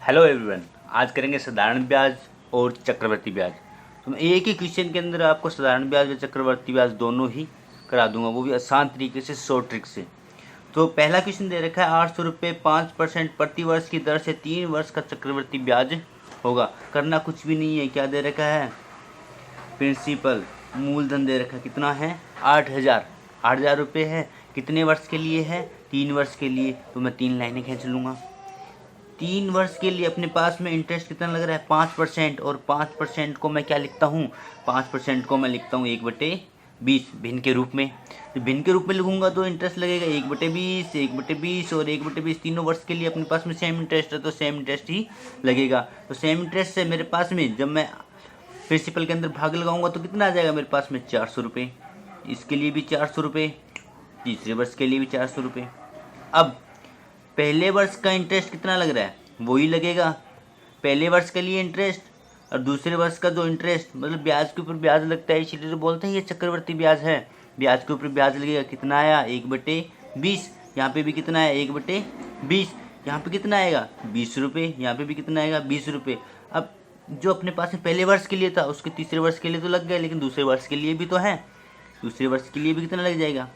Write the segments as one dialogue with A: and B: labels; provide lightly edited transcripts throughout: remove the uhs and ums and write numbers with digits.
A: Hello everyone. आज करेंगे साधारण ब्याज और चक्रवर्ती ब्याज। तो मैं एक ही क्वेश्चन के अंदर आपको साधारण ब्याज और चक्रवर्ती ब्याज दोनों ही करा दूंगा, वो भी आसान तरीके से, शॉर्ट ट्रिक से। तो पहला क्वेश्चन दे रखा है 800 रुपये 5% प्रति वर्ष की दर से 3 वर्ष का चक्रवर्ती ब्याज होगा। करना कुछ भी नहीं है। क्या दे रखा है? प्रिंसिपल मूलधन दे रखा है। कितना है? 8,000 रुपये है। कितने वर्ष के लिए है? 3 वर्ष के लिए। तो मैं 3 लाइनें खींच लूँगा। 3 वर्ष के लिए अपने पास में इंटरेस्ट कितना लग रहा है? 5%। और 5% को मैं क्या लिखता हूँ? 5% को मैं लिखता हूँ 1/20 भिन्न के रूप में। तो भिन्न के रूप में लिखूंगा तो इंटरेस्ट लगेगा 1/20, 1/20 और 1/20। तीनों वर्ष के लिए अपने पास में सेम इंटरेस्ट है, तो सेम इंटरेस्ट ही लगेगा। तो सेम इंटरेस्ट से मेरे पास में जब मैं प्रिंसिपल के अंदर भाग लगाऊंगा तो कितना आ जाएगा मेरे पास में? 400 रुपये। इसके लिए भी 400 रुपये, तीसरे वर्ष के लिए भी 400 रुपये। अब पहले वर्ष का इंटरेस्ट कितना लग रहा है? वही लगेगा पहले वर्ष के लिए इंटरेस्ट, और दूसरे वर्ष का जो इंटरेस्ट मतलब ब्याज के ऊपर ब्याज लगता है, इसीलिए तो बोलते हैं ये चक्रवर्ती ब्याज है। ब्याज के ऊपर ब्याज लगेगा। कितना आया? 1/20। यहाँ पे भी कितना है? 1/20। यहाँ पे कितना आएगा? 20 रुपये। यहाँ पे भी कितना आएगा? 20 रुपये। अब जो अपने पास में पहले वर्ष के लिए था उसके तीसरे वर्ष के लिए तो लग गया, लेकिन दूसरे वर्ष के लिए भी तो है। दूसरे वर्ष के लिए भी कितना लग जाएगा?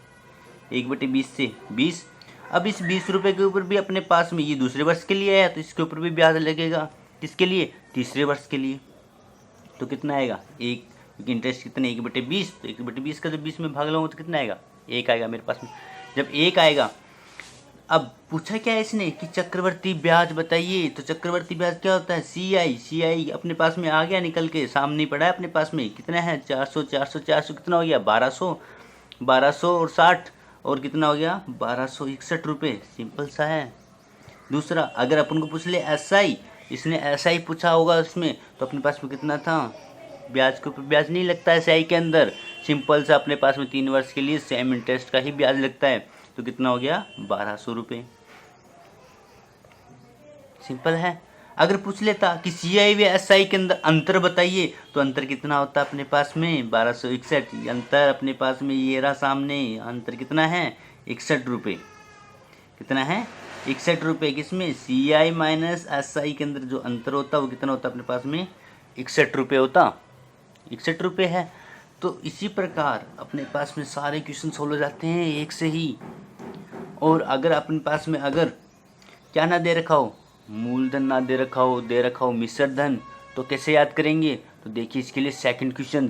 A: 1/20 से 20। अब इस 20 रुपये के ऊपर भी अपने पास में ये दूसरे वर्ष के लिए है, तो इसके ऊपर भी ब्याज लगेगा। किसके लिए? तीसरे वर्ष के लिए। तो कितना आएगा? एक, क्योंकि इंटरेस्ट कितने? 1/20। तो 1/20 का जब 20 में भाग लगाऊंगा तो कितना आएगा? 1 आएगा मेरे पास में। जब 1 आएगा, अब पूछा क्या है इसने कि चक्रवर्ती ब्याज बताइए। तो चक्रवर्ती ब्याज क्या होता है? CI अपने पास में आ गया, निकल के सामने पड़ा है अपने पास में। कितना है? 400 400 400 कितना हो गया? 1200। 1200 और 60 और कितना हो गया? 1261 रुपये। सिंपल सा है। दूसरा, अगर अपन को पूछ ले SI, इसने SI पूछा होगा उसमें, तो अपने पास में कितना था? ब्याज के ऊपर ब्याज नहीं लगता है SI के अंदर। सिंपल सा अपने पास में 3 वर्ष के लिए सेम इंटरेस्ट का ही ब्याज लगता है। तो कितना हो गया? 1200 रुपये। सिंपल है। अगर पूछ लेता कि CI व SI के अंदर अंतर बताइए, तो अंतर कितना होता है अपने पास में? 1261। अंतर अपने पास में ये रहा सामने। अंतर कितना है? 61 रुपये। कितना है? 61 रुपये। किसमें? CI माइनस SI के अंदर जो अंतर होता है वो कितना होता है अपने पास में? 61 रुपये होता। 61 रुपये है। तो इसी प्रकार अपने पास में सारे क्वेश्चन सोल्व हो जाते हैं एक से ही। और अगर अपने पास में अगर क्या ना दे रखा हो, मूलधन ना दे रखा हो, दे रखा हो मिश्र धन, तो कैसे याद करेंगे? तो देखिए इसके लिए सेकंड क्वेश्चन।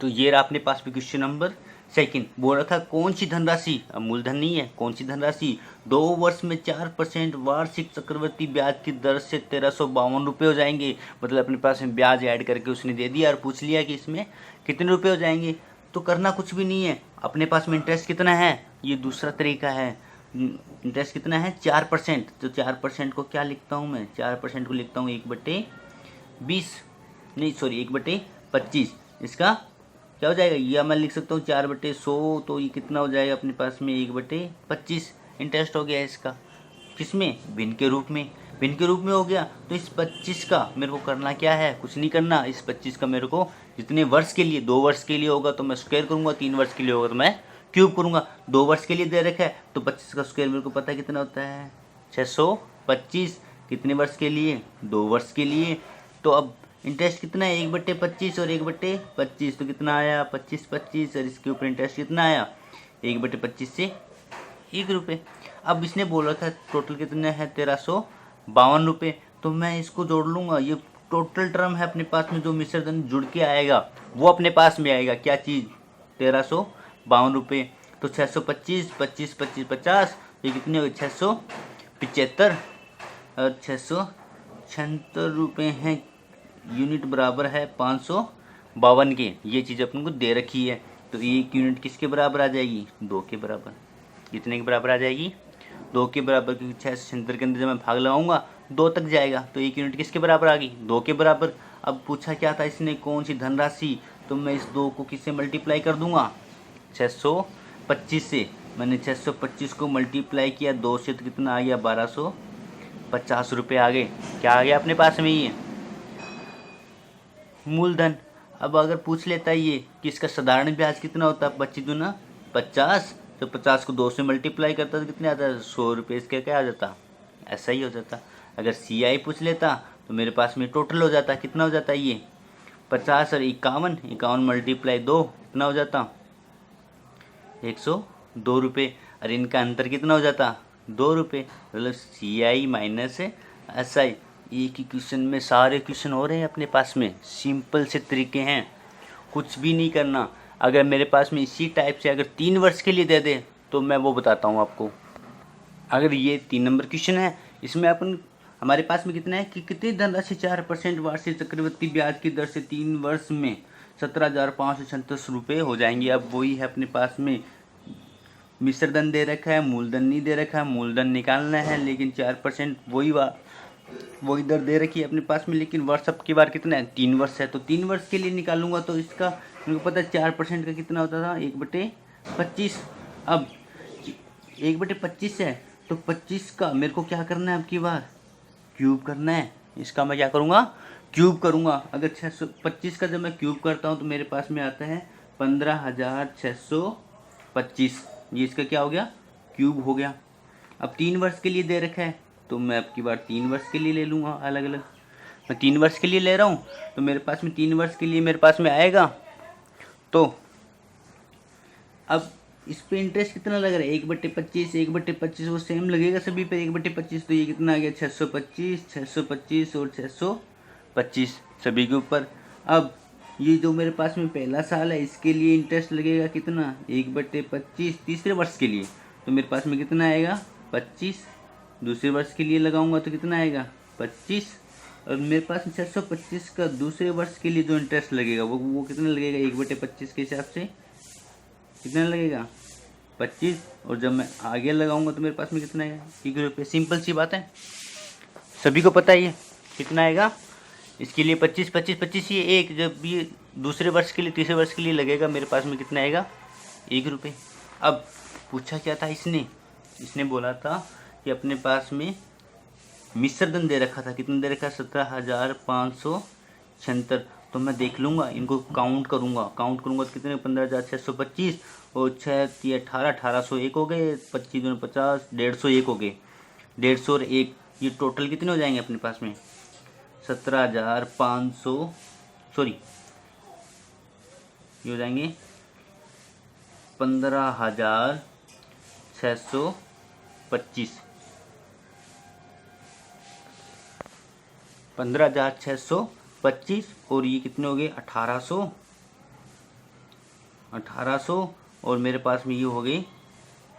A: तो ये रहा अपने पास में क्वेश्चन नंबर सेकंड। बोल रखा कौन सी धनराशि, अब मूलधन नहीं है, कौन सी धनराशि 2 वर्ष में 4% वार्षिक चक्रवर्ती ब्याज की दर से 1352 रुपये हो जाएंगे। मतलब अपने पास में ब्याज ऐड करके उसने दे दिया और पूछ लिया कि इसमें कितने रुपये हो जाएंगे। तो करना कुछ भी नहीं है। अपने पास में इंटरेस्ट कितना है? ये दूसरा तरीका है। इंटरेस्ट कितना है? 4%। तो 4% को क्या लिखता हूँ मैं? 4% को लिखता हूँ 1/20, नहीं सॉरी 1/25। इसका क्या हो जाएगा? या मैं लिख सकता हूँ 4/100। तो ये कितना हो जाएगा अपने पास में? 1/25 इंटरेस्ट हो गया इसका। किसमें? भिन्न के रूप में। भिन्न के रूप में हो गया। तो इस 25 का मेरे को करना क्या है? कुछ नहीं करना। इस 25 का मेरे को जितने वर्ष के लिए, 2 वर्ष के लिए होगा तो मैं स्क्वायर करूँगा, 3 वर्ष के लिए होगा तो मैं क्यूब करूँगा। 2 वर्ष के लिए दे रखा है तो 25 का स्क्वायर मेरे को पता है कितना होता है? 625। कितने वर्ष के लिए? 2 वर्ष के लिए। तो अब इंटरेस्ट कितना है? 1/25 और 1/25। तो कितना आया? 25 और इसके ऊपर इंटरेस्ट कितना आया? 1/25 से 1 रुपये। अब इसने बोल रखा है टोटल कितना है? 1352 रुपये। तो मैं इसको जोड़ लूँगा। ये टोटल टर्म है अपने पास में, जो मिश्र धन जुड़ के आएगा वो अपने पास में आएगा। क्या चीज़? 1352 रुपये। तो 625, 25, 25, 50, ये कितने हो गए? 675 और 676 रुपये हैं। यूनिट बराबर है 552 के। ये चीज़ अपन को दे रखी है। तो एक यूनिट किसके बराबर आ जाएगी? 2 के बराबर। कितने के बराबर आ जाएगी? 2 के बराबर, क्योंकि 676 के अंदर जब मैं भाग लगाऊंगा 2 तक जाएगा। तो एक यूनिट किसके बराबर आ गई? 2 के बराबर। अब पूछा क्या था इसने? कौन सी धनराशि? तो मैं इस 2 को किससे मल्टीप्लाई कर दूंगा? 625 से। मैंने 625 को मल्टीप्लाई किया 2 से, तो कितना आ गया? 1250 रुपये आ गए। क्या आ गया अपने पास में? ये मूलधन। अब अगर पूछ लेता है ये कि इसका साधारण ब्याज कितना होता है? 25 दूना 50। तो 50 को 2 से मल्टीप्लाई करता तो कितने आता है? 100 रुपये। इसका क्या आ जाता? ऐसा ही हो जाता। अगर सी आई पूछ लेता तो मेरे पास में टोटल हो जाता, कितना हो जाता ये 50 और 51, 51 मल्टीप्लाई 2 कितना हो जाता 102 रुपये। और इनका अंतर कितना हो जाता 2 रुपये। मतलब सी आई माइनस एस आई। एक ही क्वेश्चन में सारे क्वेश्चन हो रहे हैं अपने पास में, सिंपल से तरीके हैं, कुछ भी नहीं करना। अगर मेरे पास में इसी टाइप से अगर 3 वर्ष के लिए दे दे तो मैं वो बताता हूँ आपको। अगर ये 3 नंबर क्वेश्चन है, इसमें अपन हमारे पास में कितना है कि कितनी धनराशि 4% वार्षिक चक्रवृद्धि ब्याज की दर से 3 वर्ष में 17,536 रुपये हो जाएंगे। अब वही है अपने पास में, मिश्रधन दे रखा है, मूलधन नहीं दे रखा है, मूलधन निकालना है, लेकिन 4% वही दर दे रखी है अपने पास में, लेकिन वर्ष अब की बार कितना है 3 वर्ष है। तो 3 वर्ष के लिए निकालूंगा तो इसका मेरे को पता है 4% का कितना होता था 1/25। अब 1/25 है तो 25 का मेरे को क्या करना है अब की बार क्यूब करना है। इसका मैं क्या करूँगा क्यूब करूँगा। अगर 625 का जब मैं क्यूब करता हूँ तो मेरे पास में आता है 15,625। ये इसका क्या हो गया क्यूब हो गया। अब 3 वर्ष के लिए दे रखा है तो मैं अब की बार 3 वर्ष के लिए ले लूँगा अलग अलग। मैं 3 वर्ष के लिए ले रहा हूँ तो मेरे पास में 3 वर्ष के लिए मेरे पास में आएगा। तो अब इस पे इंटरेस्ट कितना लग रहा है 1/25, 1/25 वो सेम लगेगा सभी पे 1/25। तो ये कितना आ गया 625, 625 और 625 सभी के ऊपर। अब ये जो मेरे पास में पहला साल है इसके लिए इंटरेस्ट लगेगा कितना 1/25 तीसरे वर्ष के लिए, तो मेरे पास में कितना आएगा 25। दूसरे वर्ष के लिए लगाऊंगा तो कितना आएगा 25। और मेरे पास 625 का दूसरे वर्ष के लिए जो इंटरेस्ट लगेगा वो कितना लगेगा 1/25 के हिसाब से कितना लगेगा 25। और जब मैं आगे लगाऊंगा तो मेरे पास में कितना आएगा 1 रुपये। सिंपल सी बात है, सभी को पता ही है कितना आएगा। इसके लिए 25 25 25 ये एक, जब ये दूसरे वर्ष के लिए तीसरे वर्ष के लिए लगेगा मेरे पास में कितना आएगा 1 रुपये। अब पूछा क्या था इसने बोला था कि अपने पास में मिश्रधन दे रखा था, कितना दे रखा 17,576। तो मैं देख लूँगा इनको काउंट करूँगा तो कितने 15,625 और 6 × 18 1801 हो गए, 25 × 50 150 हो गए, 150 और 1 ये टोटल कितने हो जाएंगे अपने पास में 17,500 सॉरी ये हो जाएंगे 15,625 15,625 और ये कितने हो गए 1800 और मेरे पास में ये हो गई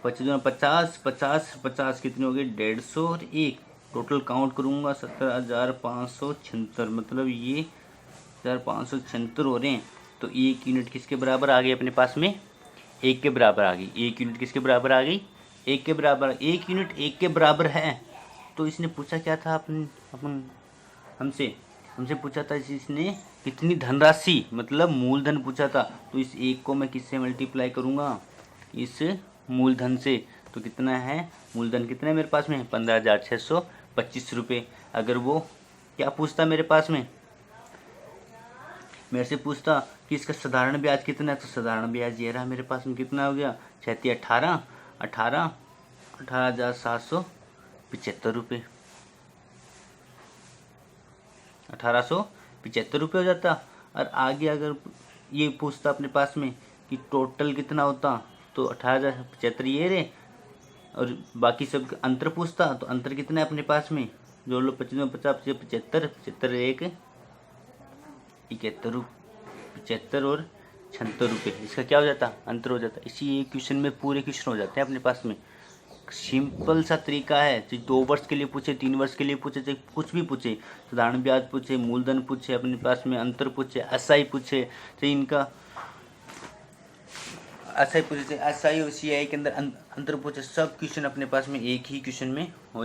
A: 25 50 50 50 कितने हो गए 150 और 1 टोटल काउंट करूँगा 17,576। मतलब ये 17,576 हो रहे हैं। तो 1 यूनिट किसके बराबर आ गई अपने पास में 1 के बराबर आ गई। 1 यूनिट किसके बराबर आ गई 1 के बराबर। 1 यूनिट 1 के बराबर है। तो इसने पूछा क्या था अपन हमसे पूछा था इसने कितनी धनराशि मतलब मूलधन पूछा था। तो इस 1 को मैं किससे मल्टीप्लाई करूँगा इस मूलधन से। तो कितना है मूलधन कितना है मेरे पास में 15,625 रुपये। अगर वो क्या पूछता मेरे पास में मेरे से पूछता कि इसका साधारण ब्याज कितना है, तो साधारण ब्याज ये रहा मेरे पास में कितना हो गया 18,775 रुपये 1875 रुपये हो जाता। और आगे अगर ये पूछता अपने पास में कि टोटल कितना होता तो 18,075 ये रहे और बाकी सब अंतर पूछता तो अंतर कितना है अपने पास में जोड़ लो 25 50 75 75 1 71 75 और 76 रुपये। इसका क्या हो जाता अंतर हो जाता। इसी एक क्वेश्चन में पूरे क्वेश्चन हो जाते हैं अपने पास में। सिंपल सा तरीका है। चाहे 2 वर्ष के लिए पूछे 3 वर्ष के लिए पूछे चाहे कुछ भी पूछे, साधारण ब्याज पूछे मूलधन पूछे अपने पास में अंतर पूछे एसआई पूछे चाहे इनका एसआई पूछे एसआई और सीआई के अंदर अंतर पूछे, सब क्वेश्चन अपने पास में एक ही क्वेश्चन में हो